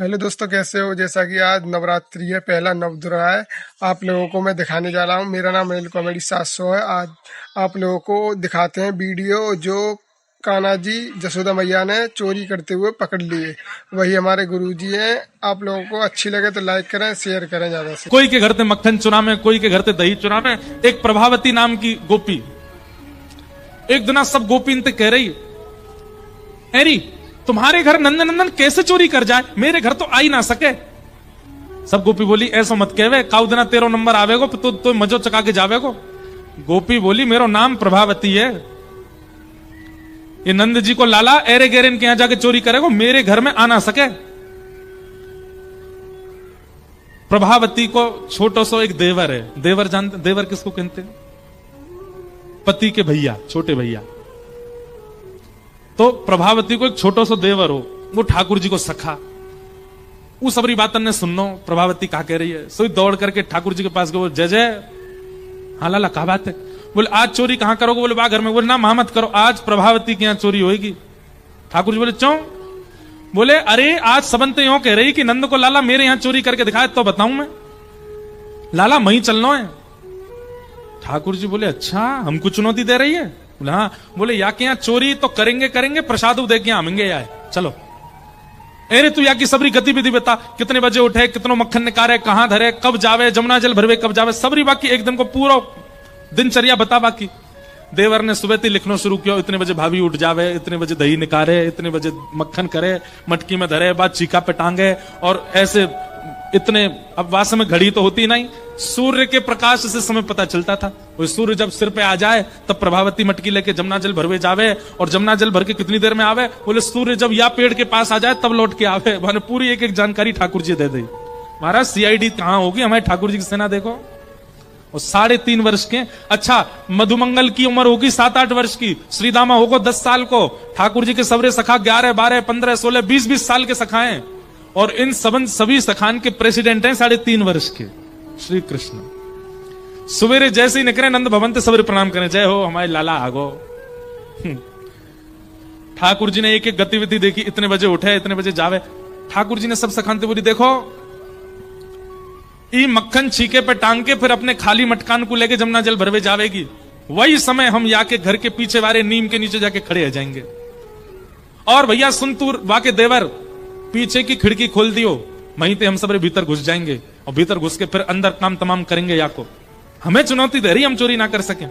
Hello दोस्तों, कैसे हो? जैसा कि आज नवरात्रि है, पहला नवदुर्गा है। आप लोगों को मैं दिखाने जा रहा हूँ। मेरा नाम अनिल कॉमेडी 700 है। आज आप लोगों को दिखाते हैं वीडियो जो कान्हा जी जसोदा मैया ने चोरी करते हुए पकड़ लिए। वही हमारे गुरुजी हैं। आप लोगों को अच्छी लगे तो लाइक करें, शेयर करें ज्यादा से। कोई के घर ते मक्खन चुरा में, कोई के घर ते दही चुरा में। एक प्रभावती नाम की गोपी एक दिन सब गोपी कह रही, हैरी तुम्हारे घर नंदन नंदन कैसे चोरी कर जाए, मेरे घर तो आ ही ना सके। सब गोपी बोली ऐसा मत कहवे, काउ दिना तेरो नंबर आवेगो तो मजो चका के जावेगो। गोपी बोली मेरो नाम प्रभावती है, ये नंद जी को लाला एरे गेरे के यहां जाके चोरी करेगो, मेरे घर में आ ना सके। प्रभावती को छोटो सो एक देवर है। देवर जानते? देवर किसको कहते हैं? पति के भैया, छोटे भैया। तो प्रभावती को एक छोटो सो देवर हो, वो ठाकुर जी को सखा। उस सबरी बातन ने सुनो प्रभावती कहा कह रही है, सोई दौड़ करके ठाकुर जी के पास गए। जय जय, हाँ लाला कहा बात है? बोले आज चोरी कहां करोगे? बोले बा घर में। बोले ना मामत करो, आज प्रभावती के यहां चोरी होगी। ठाकुर जी बोले क्यों? बोले अरे आज सबंत यूं कह रही कि नंद को लाला मेरे यहां चोरी करके दिखाए तो बताऊं मैं, लाला मई चलना है। ठाकुर जी बोले अच्छा हमको चुनौती दे रही है? बोले हाँ। बोले या के यहां चोरी तो करेंगे करेंगे, प्रसाद दे के आमेंगे यार, चलो। अरे तू या की सबरी गतिविधि बता, कितने बजे उठे, कितनो मक्खन निकाले, कहां धरे, कब जावे, जमुना जल भरवे कब जावे, सबरी बाकी एक दिन को पूरा दिनचर्या बता। बाकी देवर ने सुबह लिखना शुरू किया, इतने बजे भाभी उठ जावे, इतने बजे दही निकाले, इतने बजे मक्खन करे, मटकी में धरे, बाद चीका पे टांगे, और ऐसे इतने। अब वास्तव में घड़ी तो होती नहीं, सूर्य के प्रकाश से समय पता चलता था। वो सूर्य जब सिर पे आ जाए तब प्रभावती मटकी लेके जमुना जल भरवे जावे, और जमुना जल भर के कितनी देर में आवे? बोले सूर्य जब या पेड़ के पास आ जाए तब लौट के आवे। मैंने पूरी एक एक जानकारी ठाकुर जी दे दी। महाराज सीआईडी कहां होगी, हमारे ठाकुर जी की सेना देखो। और 3.5 वर्ष के, अच्छा मधुमंगल की उम्र होगी 7-8 वर्ष की, श्रीदामा होगा 10 साल को, ठाकुर जी के सबरे सखा 11, 12, 15, 16, 20 साल के सखाएं, और इन सभी सखान के प्रेसिडेंट हैं 3.5 वर्ष के श्री कृष्ण। सवेरे जैसे ही निकले नंद भवन ते सबरे प्रणाम करें, जय हो हमारे लाला आगो। ठाकुर जी ने एक एक गतिविधि देखी, इतने बजे उठे, इतने बजे जावे। ठाकुर जी ने सब सखानते बोली देखो ई मक्खन छीके पे टांग के फिर अपने खाली मटकान को लेके जमुना जल भरवे जावेगी, वही समय हम या के घर के पीछे वाले नीम के नीचे जाके खड़े हो जाएंगे। और भैया सुन तू वाके देवर, पीछे की खिड़की खोल दियो, वहीं पे हम सब भीतर घुस जाएंगे, और भीतर घुस के फिर अंदर काम तमाम करेंगे। या को हमें चुनौती दे रही, हम चोरी ना कर सके।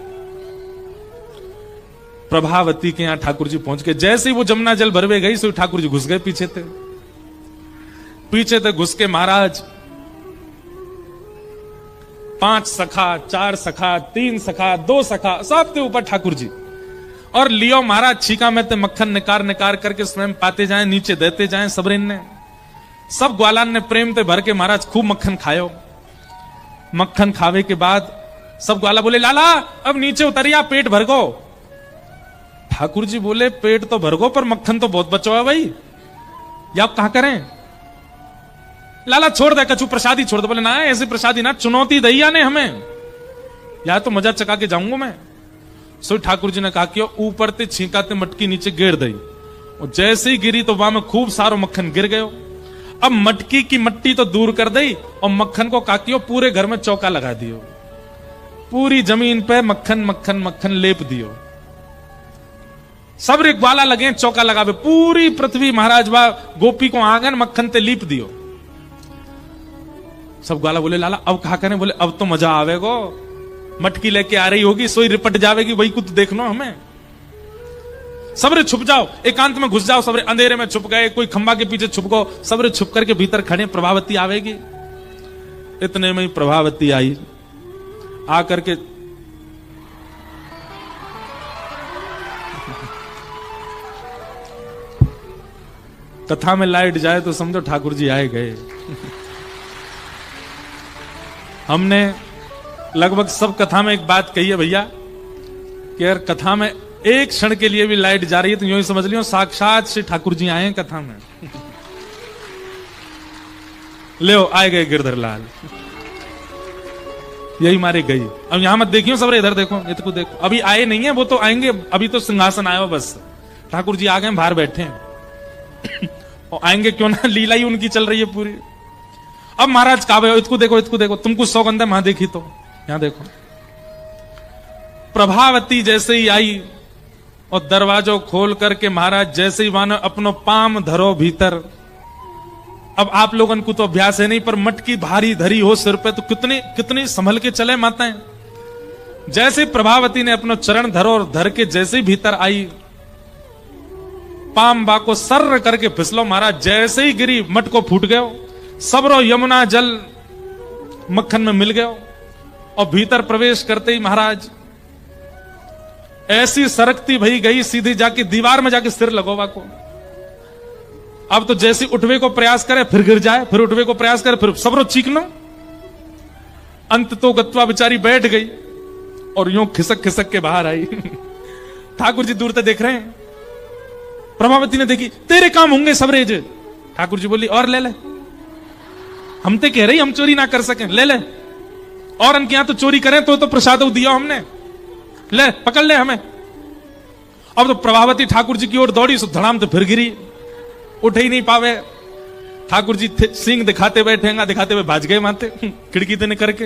प्रभावती के यहां ठाकुर जी पहुंच के जैसे ही वो जमुना जल भरवे गई, सो ठाकुर जी घुस गए पीछे थे। पीछे थे घुस के महाराज 5 सखा, 4 सखा, 3 सखा, 2 सखा, सबके ऊपर ठाकुर जी। और लियो महाराज छीका में ते मक्खन निकार निकार करके स्वयं पाते जाएं, नीचे देते जाएं। सबरिन ने, सब ग्वालान ने प्रेम ते भर के महाराज खूब मक्खन खायो। मक्खन खावे के बाद सब ग्वाला बोले लाला अब नीचे उतरिया, पेट भर गो। ठाकुर जी बोले पेट तो भर गो, पर मक्खन तो बहुत बचो है भाई, या आप कहा करें? लाला छोड़ दे, कछु प्रसादी छोड़ दे। बोले ना ऐसे प्रसादी ना, चुनौती दैया ने हमें, या तो मजा चका के जाऊंगा मैं। सो ठाकुर जी ने कहा कि ऊपर ते छींकाते मटकी नीचे गिर दई, और जैसे ही गिरी तो वहां में खूब सारो मक्खन गिर गयो। अब मटकी की मट्टी तो दूर कर दई, और मक्खन को काकियो पूरे घर में चौका लगा दियो, पूरी जमीन पे मक्खन मक्खन मक्खन लेप दियो। सब ग्वाला लगे चौका लगावे, पूरी पृथ्वी महाराज वा गोपी को आंगन मक्खन ते लीप दियो। सब ग्वाला बोले लाला अब कहा करें? बोले अब तो मजा आवेगो, मटकी लेके आ रही होगी, सोई रिपट जावेगी, वही कुछ देखना हमें। सबरे छुप जाओ, एकांत में घुस जाओ, सबरे अंधेरे में छुप गए, कोई खंबा के पीछे छुप गो, सबरे छुप करके भीतर खड़े, प्रभावती आवेगी। इतने में ही प्रभावती आई, आकर के कथा में लाइट जाए तो समझो ठाकुर जी आए गए। हमने लगभग सब कथा में एक बात कही है भैया, कि अगर कथा में एक क्षण के लिए भी लाइट जा रही है तो यूं ही समझ लियो साक्षात श्री ठाकुर जी आए हैं कथा में। ले आए गए गिरधर लाल, यही मारे गई। अब यहां मत देखियो, सब इधर देखो, इतको देखो, अभी आए नहीं है, वो तो आएंगे, अभी तो सिंहासन आयो बस। ठाकुर जी आ गए, बाहर बैठे हैं। और आएंगे क्यों ना, लीला ही उनकी चल रही है पूरी। अब महाराज कहा भाई इसको देखो, इसको देखो, तुम कुछ सौगंध है वहां देखी तो यहां देखो। प्रभावती जैसे ही आई और दरवाजो खोल करके महाराज जैसे ही मानो अपनो पाम धरो भीतर। अब आप लोगन को तो अभ्यास है नहीं, पर मटकी भारी धरी हो सिर पे तो कितनी कितनी संभल के चले माताएं। जैसे प्रभावती ने अपनो चरण धरो और धर के जैसे ही भीतर आई, पाम बा को सर्र करके फिसलो महाराज, जैसे ही गिरी मटको फूट गयो, सबरो यमुना जल मक्खन में मिल गयो। और भीतर प्रवेश करते ही महाराज ऐसी सरकती भई गई, सीधी जाके दीवार में जाके सिर लगोवा को। अब तो जैसे उठवे को प्रयास करे फिर गिर जाए, फिर उठवे को प्रयास करे फिर सबरो चीखनो। अंत तो गत्वा बेचारी बैठ गई और यूं खिसक खिसक के बाहर आई। ठाकुर जी दूर से देख रहे हैं। प्रभावती ने देखी, तेरे काम होंगे सबरेज। ठाकुर जी बोली और ले ले, हम ते कह रही हम चोरी ना कर सकें, ले ले। और उनके यहां तो चोरी करें तो प्रसाद दिया हमने, ले पकड़ ले हमें। अब तो प्रभावती ठाकुर जी की ओर दौड़ी, सो धड़ाम तो फिर गिरी, उठ ही नहीं पावे। ठाकुर जी सिंह दिखाते हुए, ठेंगा दिखाते हुए भाज गए माते खिड़की से निकल के।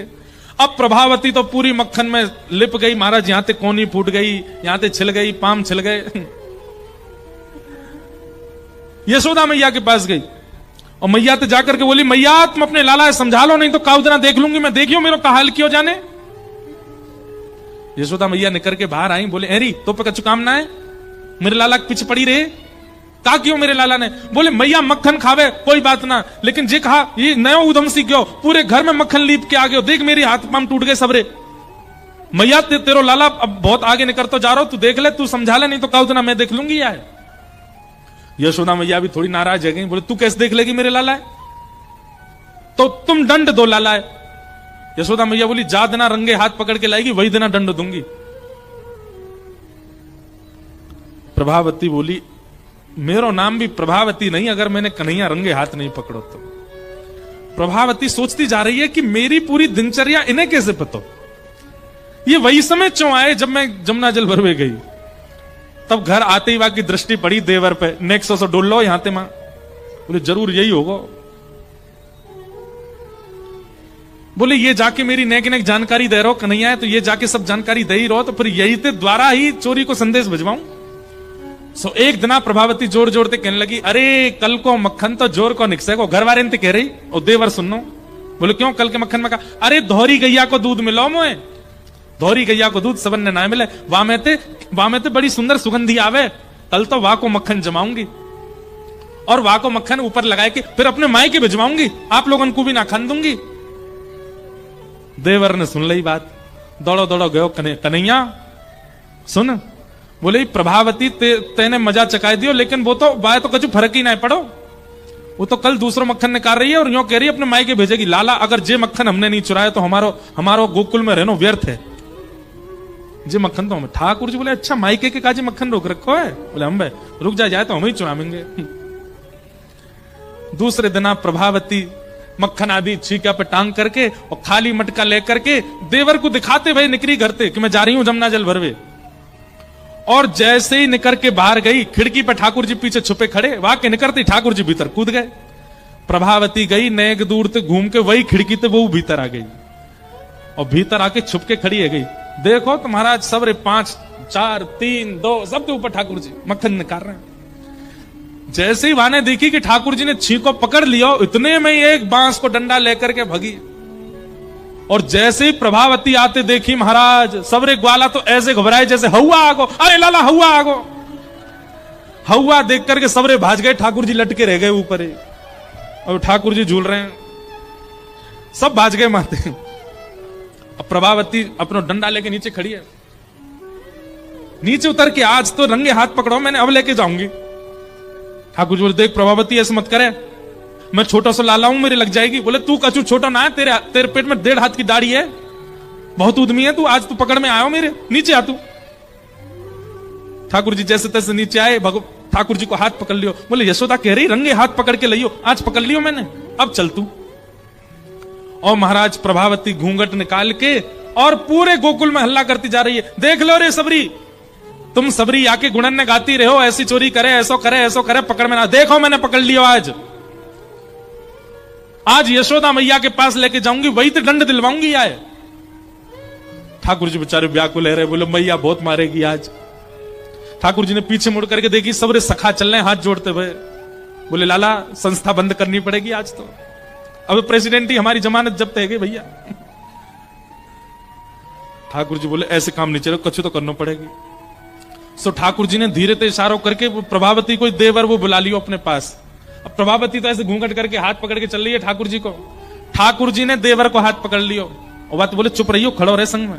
अब प्रभावती तो पूरी मक्खन में लिप गई महाराज, यहां ते कोनी फूट गई, यहां ते छिल गई, पाम छिल गए। यशोदा मैया के पास गई और मैया तो जाकर के बोली, मैया तुम अपने लाला समझा लो, नहीं तो काउदना देख लूंगी मैं, देखियो मेरे का हाल क्यों जाने। यशोदा मैया निकल के बाहर आई, बोले एरी तो पे कछु काम ना है, मेरे लाला के पीछे पड़ी रहे। का क्यों मेरे लाला ने? बोले मैया मक्खन खावे कोई बात ना, लेकिन जे कहा ये नया उदम सी क्यों, पूरे घर में मक्खन लीप के आ गयो, देख मेरी हाथ पाम टूट गए सबरे। मैया तेरो लाला अब बहुत आगे निकल तो जा रहा हो, तू देख ले, तू समझा ले, नहीं तो काउदना मैं देख लूंगी यार। यशोदा मैया भी थोड़ी नाराज है गई, बोले तू कैसे देख लेगी मेरे लाला है, तो तुम दंड दो लाला है। यशोदा मैया बोली जा देना रंगे हाथ पकड़ के लाएगी, वही देना दंड दूंगी। प्रभावती बोली मेरो नाम भी प्रभावती नहीं, अगर मैंने कन्हैया रंगे हाथ नहीं पकड़ो तो। प्रभावती सोचती जा रही है कि मेरी पूरी दिनचर्या इन्हें कैसे पता। ये वही समय क्यों आए जब मैं जमुना जल भरवे गई, तब घर आते ही वहां की दृष्टि पड़ी देवर पे, नेक्स्ट सो डोल लो यहां ते मां। बोले जरूर यही होगा। बोले ये जाके मेरी नेक नेक जानकारी दे रहो कन्हैया है, तो ये जाके सब जानकारी दे ही रहो, तो फिर यही ते द्वारा ही चोरी को संदेश भिजवाऊं। सो एक दिना प्रभावती जोर जोर ते कहने लगी, अरे कल को मक्खन तो जोर को निकसे को, घर वाले कह रही और देवर सुनो। बोले क्यों कल के मक्खन में? कहा अरे धोरी गैया को दूध मिलो मोए, धोरी गैया को दूध सबन ने ना मिले, वहां में ते बड़ी सुंदर सुगंधी आवे, कल तो वहां को मक्खन जमाऊंगी और वहां को मक्खन ऊपर लगाए के फिर अपने माई के भिजवाऊंगी, आप लोगों को भी ना खान दूंगी। देवर ने सुन ली बात, दौड़ो दौड़ो गयो कन्हैया सुन। बोले प्रभावती तेने मजा चकाई दियो, लेकिन वो तो बाय तो कुछ फर्क ही ना पड़ो, वो तो कल दूसरा मक्खन निकाल रही है और यूं कह रही है अपने माई के भेजेगी। लाला अगर जे मक्खन हमने नहीं चुराया तो हमारो गोकुल में रहनो व्यर्थ है, जे मक्खन तो हमें। ठाकुर जी बोले अच्छा मायके के काजे मक्खन रोक रखो है? बोले हम रुक जाए तो हम ही चुरावेंगे। दूसरे दिन प्रभावती मक्खन आदि छीका पे टांग करके और खाली मटका लेकर के देवर को दिखाते भाई निकली घर से कि मैं जा रही हूं जमुना जल भरवे। और जैसे ही निकल के बाहर गई, खिड़की पर ठाकुर जी पीछे छुपे खड़े, वहां के निकलते ठाकुर जी भीतर कूद गए। प्रभावती गई नेक दूर से घूम के वही खिड़की से वो भीतर आ गई और भीतर आके छुप के खड़ी है गई। देखो तो महाराज सबरे 5 4 3 2 सबके ऊपर ठाकुर जी मक्खन निकाल रहे हैं। जैसे ही वाने देखी कि ठाकुर जी ने छींको पकड़ लिया, इतने में ही एक बांस को डंडा लेकर के भगी। और जैसे ही प्रभावती आते देखी महाराज, सबरे ग्वाला तो ऐसे घबराए जैसे हवा आगो, अरे लाला हवा आगो। हवा देख करके सबरे भाज गए, ठाकुर जी लटके रह गए ऊपर ही और ठाकुर जी झूल रहे हैं, सब भाज गए माते। अब प्रभावती अपना डंडा लेके नीचे खड़ी है, नीचे उतर के आज तो रंगे हाथ पकड़ो, मैंने अब लेके जाऊंगी। ठाकुर जी बोले देख प्रभावती ऐसे मत करे, मैं छोटा सा लाला हूं, मेरे लग जाएगी। बोले तू कछु छोटा ना है, तेरे पेट में 1.5 हाथ की दाढ़ी है, बहुत उद्यमी है तू, आज तू पकड़ में आयो मेरे, नीचे आ तू। ठाकुर जी जैसे तैसे नीचे आए, ठाकुर जी को हाथ पकड़ लियो। बोले यशोदा कह रही रंगे हाथ पकड़ के लियो, आज पकड़ लियो मैंने, अब चल तू। और महाराज प्रभावती घूंघट निकाल के और पूरे गोकुल में हल्ला करती जा रही है, देख लो रे सबरी, तुम सबरी आके गुणन ने गाती रहो, ऐसी चोरी करे, ऐसो करे, पकड़ में ना। देखो मैंने पकड़ लियो आज यशोदा मैया के पास लेके जाऊंगी, वही तो दंड दिलवाऊंगी आए। ठाकुर जी बेचारे व्याकुल रहे, बोले मैया बहुत मारेगी आज। ठाकुर जी ने पीछे मुड़ करके देखी, सबरे सखा चल रहे हाथ जोड़ते हुए। बोले लाला संस्था बंद करनी पड़ेगी आज तो, अब प्रेसिडेंट ही हमारी जमानत जब्त है गई भैया। ठाकुर जी बोले ऐसे काम नहीं चले, कुछ तो करना पड़ेगी। सो ठाकुर जी ने धीरे से इशारों करके प्रभावती को देवर वो बुला लियो अपने पास। अब प्रभावती तो ऐसे घूंघट करके हाथ पकड़ के चल रही है ठाकुर जी को। ठाकुर जी ने देवर को हाथ पकड़ लियो और बात बोले चुप रहियो, खड़ो रहे संग में।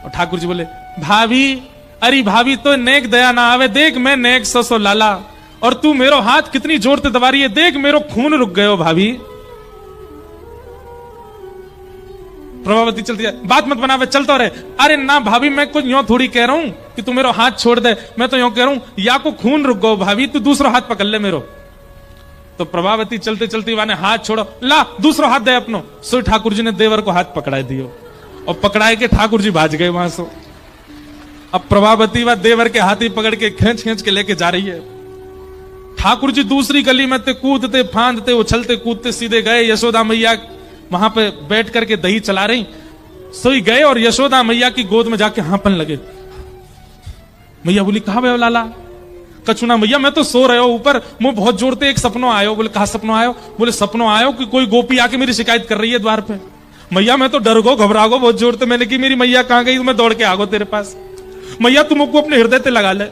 और ठाकुर जी बोले भाभी, अरे भाभी तो नेक दया ना आवे, देख मैं नेक सो लाला, और तू मेरो हाथ कितनी जोरते दबा रही है, देख मेरो खून रुक गयो भाभी। प्रभावती चलती है, बात मत बनावे, चलता रहे। अरे ना भाभी, मैं कुछ यूं थोड़ी कह रहा हूं कि तू मेरो हाथ छोड़ दे, मैं तो यूं कह रहा हूं या को खून रुक गो भाभी, तू दूसरा हाथ पकड़ ले मेरो। तो प्रभावती चलते चलते वाने हाथ छोड़ो, ला दूसरा हाथ दे अपनो। सो ठाकुर जी ने देवर को हाथ पकड़ा दियो और पकड़ाए के ठाकुर जी भाज गए वहां से। अब प्रभावती व देवर के हाथ ही पकड़ के खींच खींच के लेके जा रही है। ठाकुर जी दूसरी गली में कूदते फांदते उछलते कूदते सीधे गए। यशोदा मैया वहां पे बैठ करके दही चला रही, सोई गए और यशोदा मैया की गोद में जाके हांपन लगे। मैया बोली कहा भैया लाला? कछुना मैया मैं तो सो रहे हो ऊपर, मुंह बहुत जोरते एक सपनों आयो। बोले कहा सपनों आयो? बोले सपनों आयो कि कोई गोपी आके मेरी शिकायत कर रही है द्वार पे। मैया मैं तो डर गो घबरा गो बहुत जोर से। मैंने की मेरी मैया कहां गई? मैं दौड़ के आ गो तेरे पास। मैया तुम को अपने हृदय ते लगा ले,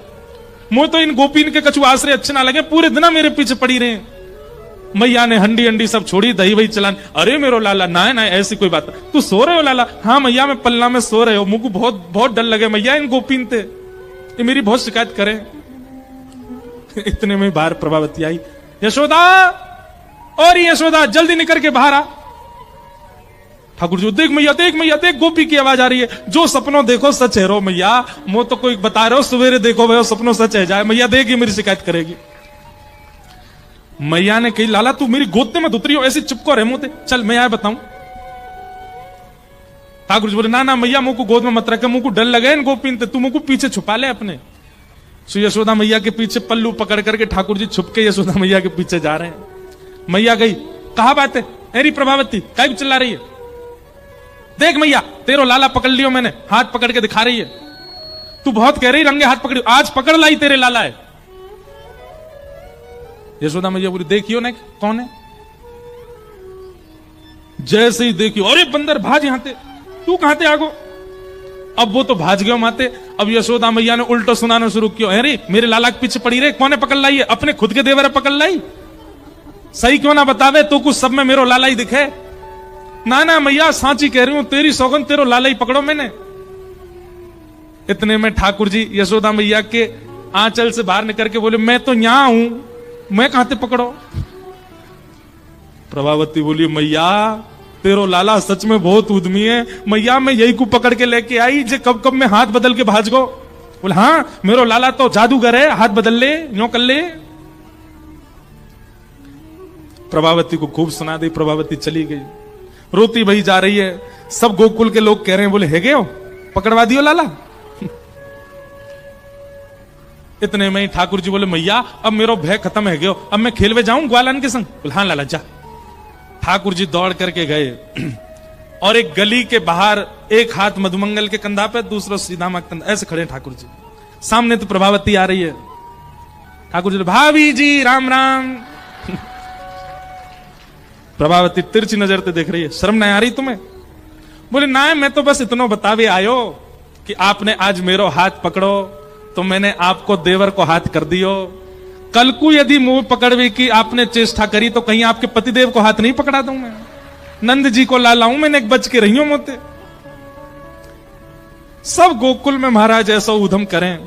मुझे तो इन गोपीन के कछु आश्रय अच्छे ना लगे, पूरे दिन मेरे पीछे पड़ी रहे। मैया ने हंडी हंडी सब छोड़ी, दही वही चलान। अरे मेरो लाला ना ना ऐसी कोई बात, तू सो रहे हो लाला? हाँ मैया मैं पल्ला में सो रहे हो, मुझको बहुत बहुत डर लगे मैया इन गोपीन थे, ये मेरी बहुत शिकायत करे। इतने में बाहर प्रभावती आई, यशोदा और यशोदा जल्दी निकल के बाहर आ। ठाकुर जी देख मैया देख मैया देख, गोपी की आवाज आ रही है। जो सपनों देखो सच है रो मैया, मो तो कोई बता रहे हो सवेरे देखो भाई सपनों सच है जाए। मैया देगी मेरी शिकायत करेगी। मैया ने कही लाला तू मेरी गोद में उतरी हो, ऐसी चुपको रहे मुंह, चल मैं आया बताऊं। ठाकुर जी बोले ना ना मैया मुझको गोद में मत रखे, मुझको डर लगे इन गोपीन ते, तू मुझको पीछे छुपा ले अपने। सो यशोदा मैया के पीछे पल्लू पकड़ करके ठाकुर जी छुप के यशोदा मैया के पीछे जा रहे हैं। मैया गई, कहा बात है अरे प्रभावती काय भी चिल्ला रही है? देख मैया तेरो लाला पकड़ लियो मैंने, हाथ पकड़ के दिखा रही है। तू बहुत कह रही रंगे हाथ पकड़ी, आज पकड़ लाई तेरे लाला है। यशोदा मैया बोली देखियो ना कौन है। जैसे ही देखियो अरे बंदर भाज यहां ते, तू कहां ते आगो। अब वो तो भाज गयो माते। अब यशोदा मैया ने उल्टो सुनाना शुरू किया, अरे मेरे लाला के पीछे पड़ी रहे, कौन पकड़ लाई है? अपने खुद के देवर पकड़ लाई, सही क्यों ना बतावे, तो कुछ सब में मेरो लाला ही दिखे। ना ना मैया सांची कह रही हूं, तेरी सौगन तेरो लाला ही पकड़ो मैंने। इतने में ठाकुर जी यशोदा मैया के आंचल से बाहर निकल के बोले मैं तो यहां हूं, मैं कहां ते पकड़ो। प्रभावती बोली मैया तेरो लाला सच में बहुत उद्यमी है मैया, मैं यही को पकड़ के लेके आई जे कब कब में हाथ बदल के भाज गो। बोले हाँ मेरो लाला तो जादूगर है, हाथ बदल ले यूं कर ले। प्रभावती को खूब सुना दी, प्रभावती चली गई, रोती भई जा रही है। सब गोकुल के लोग कह रहे हैं बोले है गए हो, पकड़वा दियो लाला। इतने में ठाकुर जी बोले मैया अब मेरो भय खत्म है गयो, अब मैं खेलवे जाऊं ग्वालन के संग। बोले हाँ लाला जा। ठाकुर जी दौड़ करके गए और एक गली के बाहर एक हाथ मधुमंगल के कंधा पे, दूसरा सीधामा के कंधा, ऐसे खड़े ठाकुर जी। सामने तो प्रभावती आ रही है। ठाकुर जी भाभी जी राम राम। प्रभावती तिरछी नजर से देख रही है, शर्म नहीं आ रही तुम्हें? बोले ना मैं तो बस इतना बतावे आयो कि आपने आज मेरो हाथ पकड़ो तो मैंने आपको देवर को हाथ कर दियो। कल को यदि मुंह पकड़वे की आपने चेष्टा करी तो कहीं आपके पतिदेव को हाथ नहीं पकड़ा दूं मैं। नंद जी को ला लाऊं मैंने, एक बच के रही हूं मोते। सब गोकुल में महाराज ऐसा उधम करें,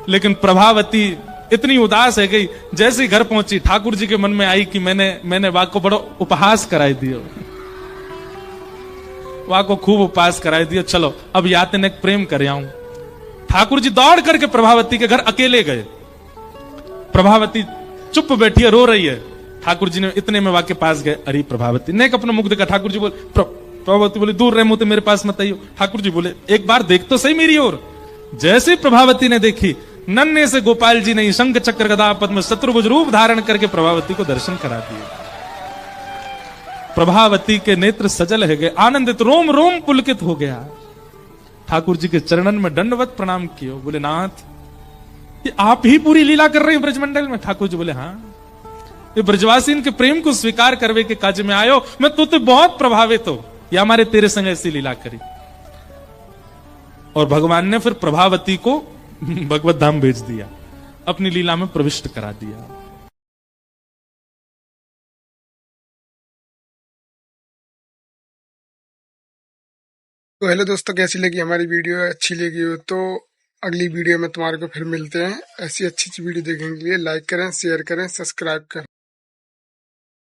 लेकिन प्रभावती इतनी उदास है गई। जैसे ही घर पहुंची ठाकुर जी के मन में आई कि मैंने वाक को बड़ो उपहास कराई दियो, वाक को खूब उपहास कराई दियो, चलो अब यातने प्रेम कर आऊं। ठाकुर जी दौड़ करके प्रभावती के घर अकेले गए। प्रभावती चुप बैठी है, रो रही है। ठाकुर जी ने इतने में वाके पास गए, अरे प्रभावती ने अपना मुख देखा। ठाकुर जी बोले प्रभावती बोले दूर रहे मुझे मेरे पास मत आइयो। ठाकुर जी बोले एक बार देख तो सही मेरी ओर। जैसे प्रभावती ने देखी, नन्हे से गोपाल जी ने शंख चक्र गदा पद्म शत्रुभुज रूप धारण करके प्रभावती को दर्शन करा दिए। प्रभावती के नेत्र सजल है गए, आनंदित, रोम रोम पुलकित हो गया। ठाकुर जी के चरणन में दंडवत प्रणाम किए, बोले नाथ ये आप ही पूरी लीला कर रहे हैं ब्रजमंडल में? ठाकुर जी बोले हाँ, ये ब्रजवासी इनके प्रेम को स्वीकार करवे के काज में आयो, मैं तो बहुत प्रभावित हो, या हमारे तेरे संग ऐसी लीला करी। और भगवान ने फिर प्रभावती को भगवत धाम भेज दिया, अपनी लीला में प्रविष्ट करा दिया। तो हेलो दोस्तों, कैसी लगी हमारी वीडियो? अच्छी लगी हो तो अगली वीडियो में तुम्हारे को फिर मिलते हैं। ऐसी अच्छी अच्छी वीडियो देखने के लिए लाइक करें, शेयर करें, सब्सक्राइब करें।